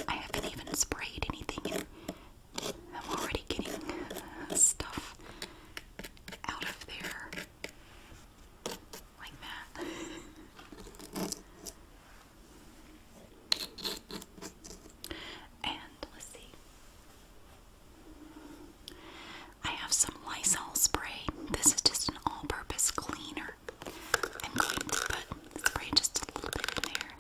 I haven't even sprayed anything and I'm already getting stuff out of there like that. And let's see. I have some Lysol spray. This is just an all-purpose cleaner. I'm going to spray just a little bit in there.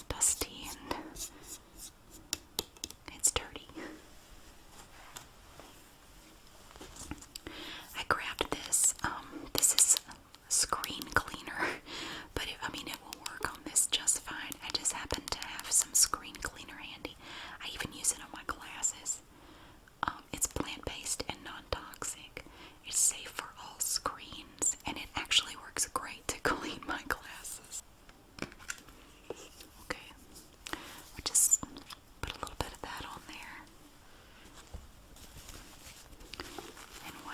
dusty and it's dirty. I grabbed this. This is screen cleaner, but I mean it will work on this just fine. I just happen to have some screen cleaner handy. I even use it on my glasses. It's plant-based and non-toxic. It's safe for all screens, and it actually works great to clean my glasses. Okay, we'll just put a little bit of that on there and wipe.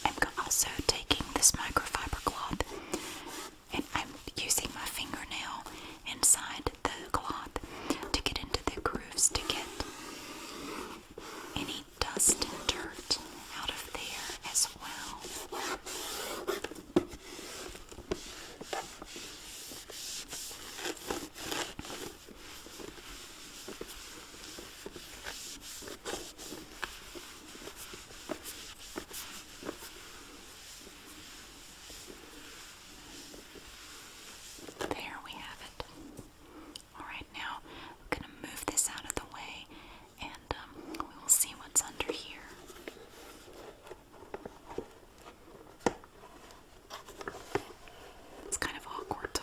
I'm also taking this microfiber cloth and I'm using my fingernail inside the cloth to get into the grooves to get any dust and dirt out of there as well. There we have it. Alright, now I'm going to move this out of the way and we will see what's under here. It's kind of awkward to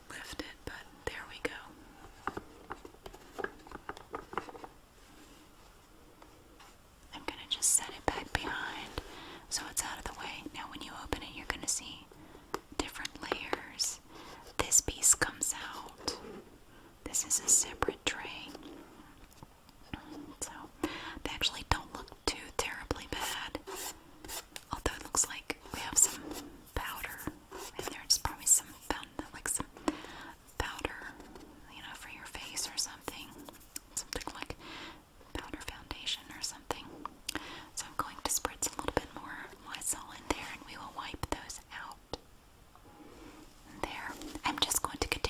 lift it, but there we go. I'm going to just set it back behind so it's out of the way. Now when you open it, you're going to see different layers. This piece comes out. This is a separate tray. So they actually don't look too terribly bad. Although it looks like we have some powder in there. It's probably some powder, for your face or something. Something like powder foundation or something. So I'm going to spritz a little bit more Lysol in there and we will wipe those out. There. I'm just going to continue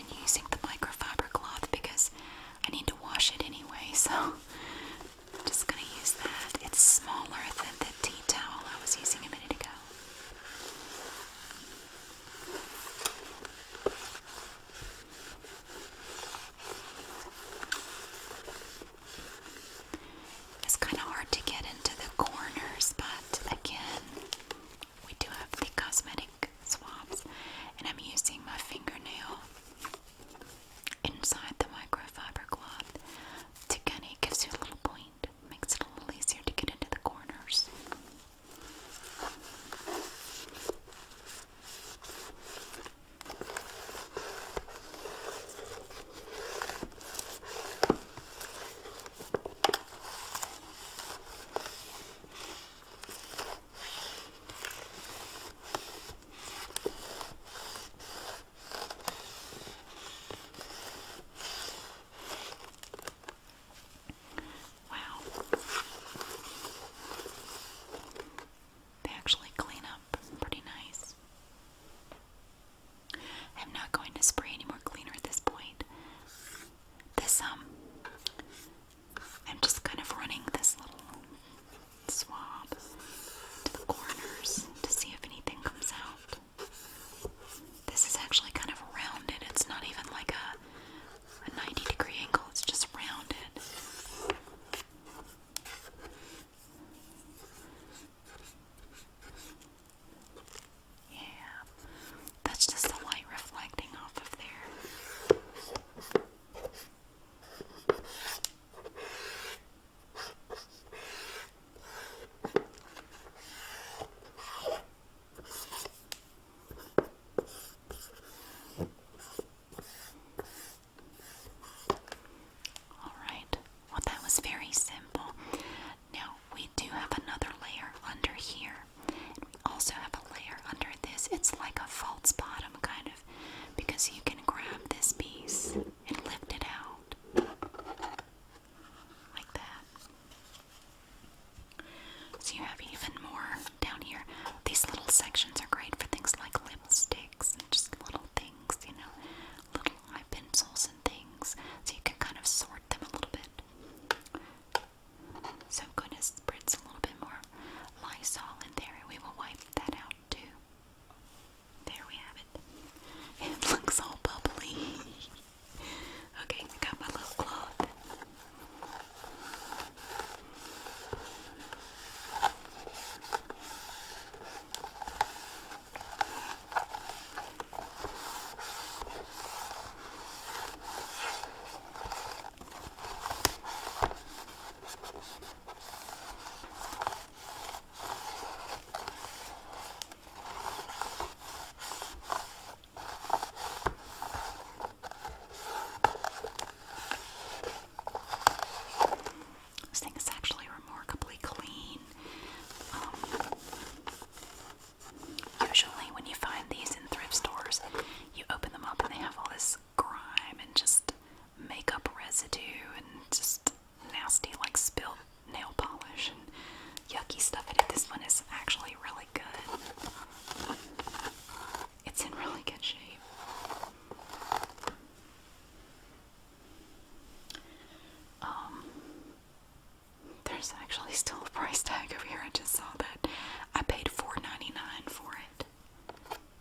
There's actually still a price tag over here. I just saw that. I paid $4.99 for it.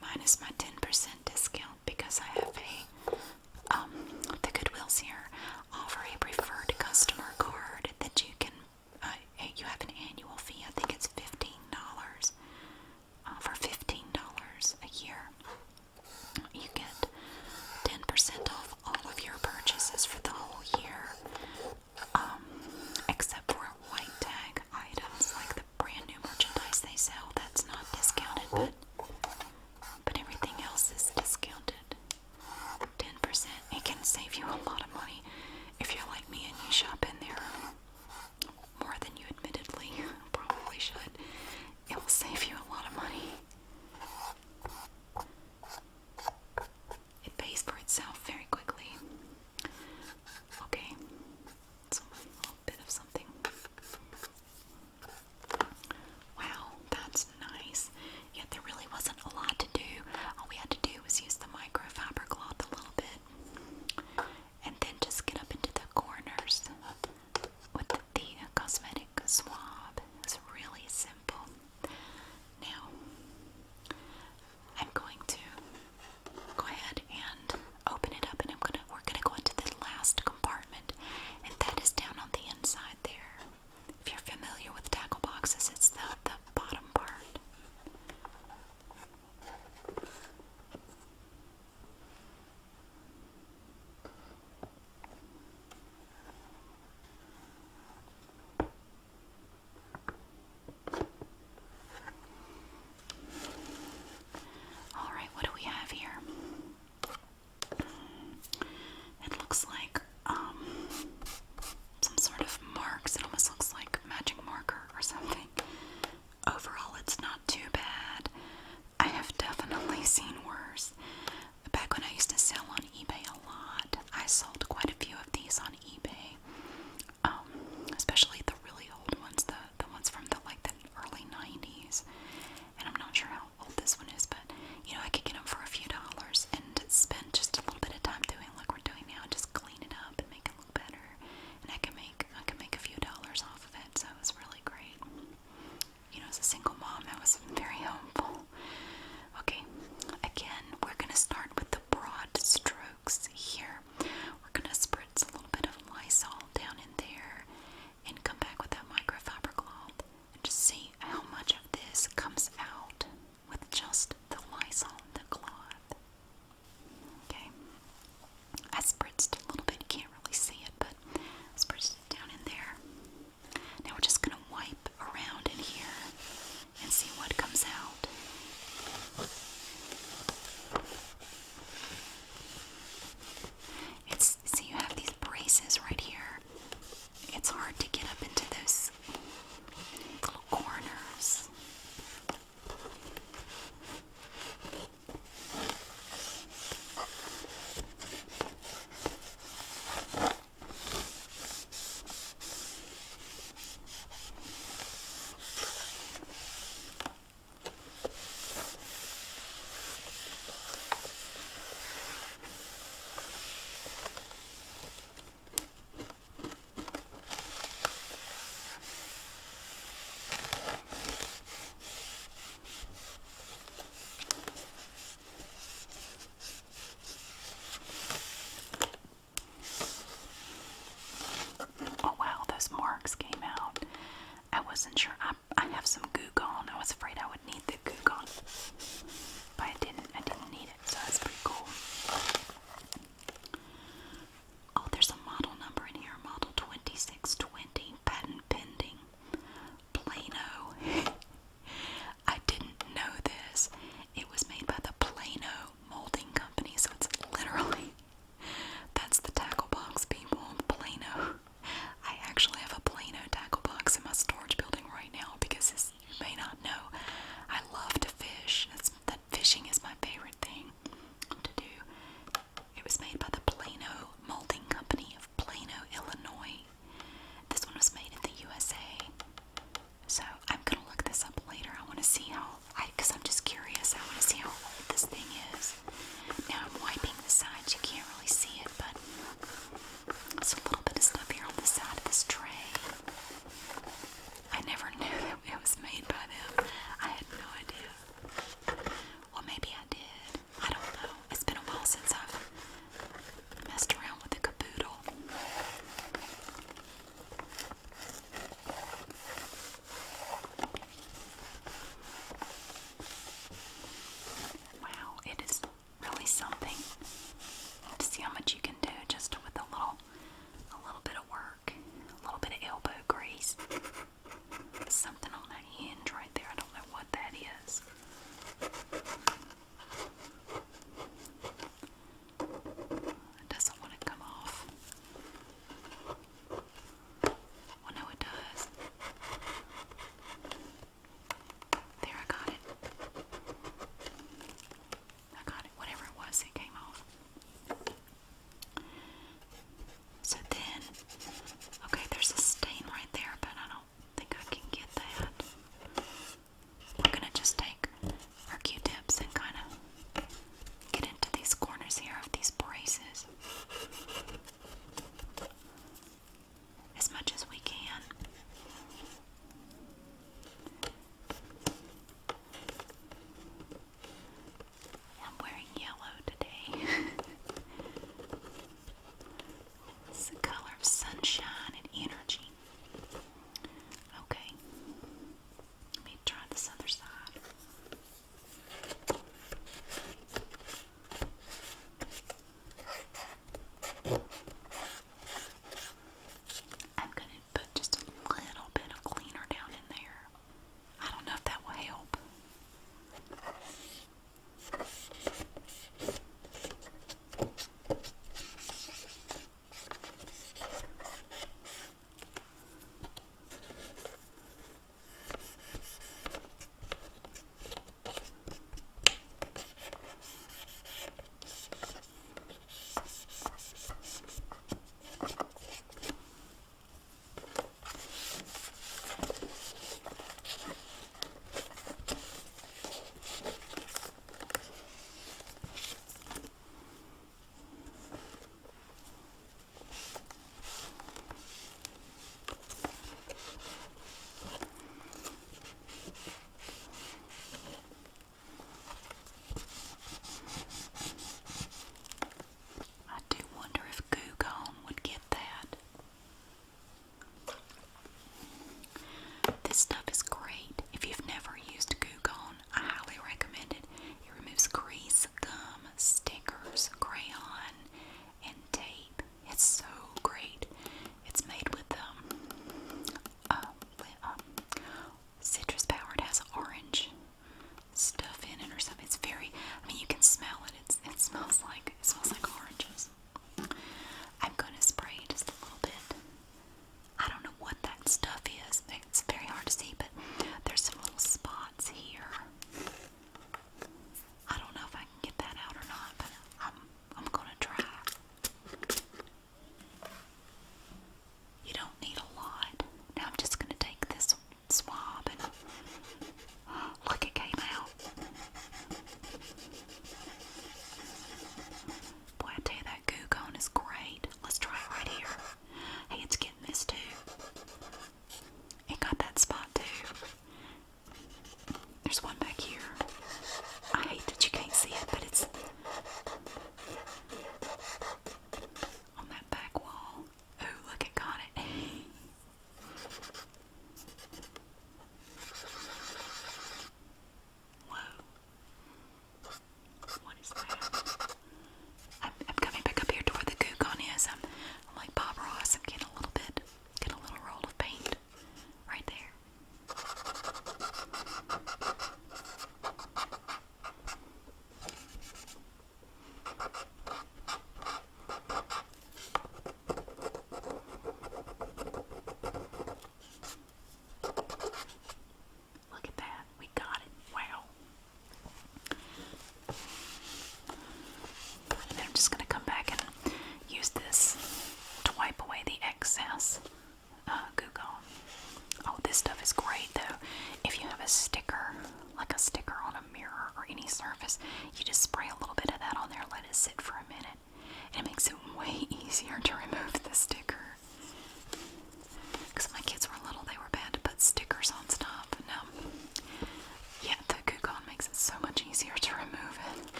Minus my 10% discount because I have the Goodwills here offer a preferred customer card that you can, you have an annual fee. I think it's $15. For $15 a year, you get 10% off all of your purchases for the whole year, except for white tag items like the brand new merchandise they sell. That's not discounted, but everything else is discounted. 10%. It can save you a lot of money if you're like me and you shop in there more than you admittedly probably should. It will save you a lot of money. It pays for itself very quickly. Okay, so a little bit of something. Wow, that's nice. Yeah, there really wasn't a lot to do. All we had to do was use the microfiber cloth a little bit. And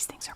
These things are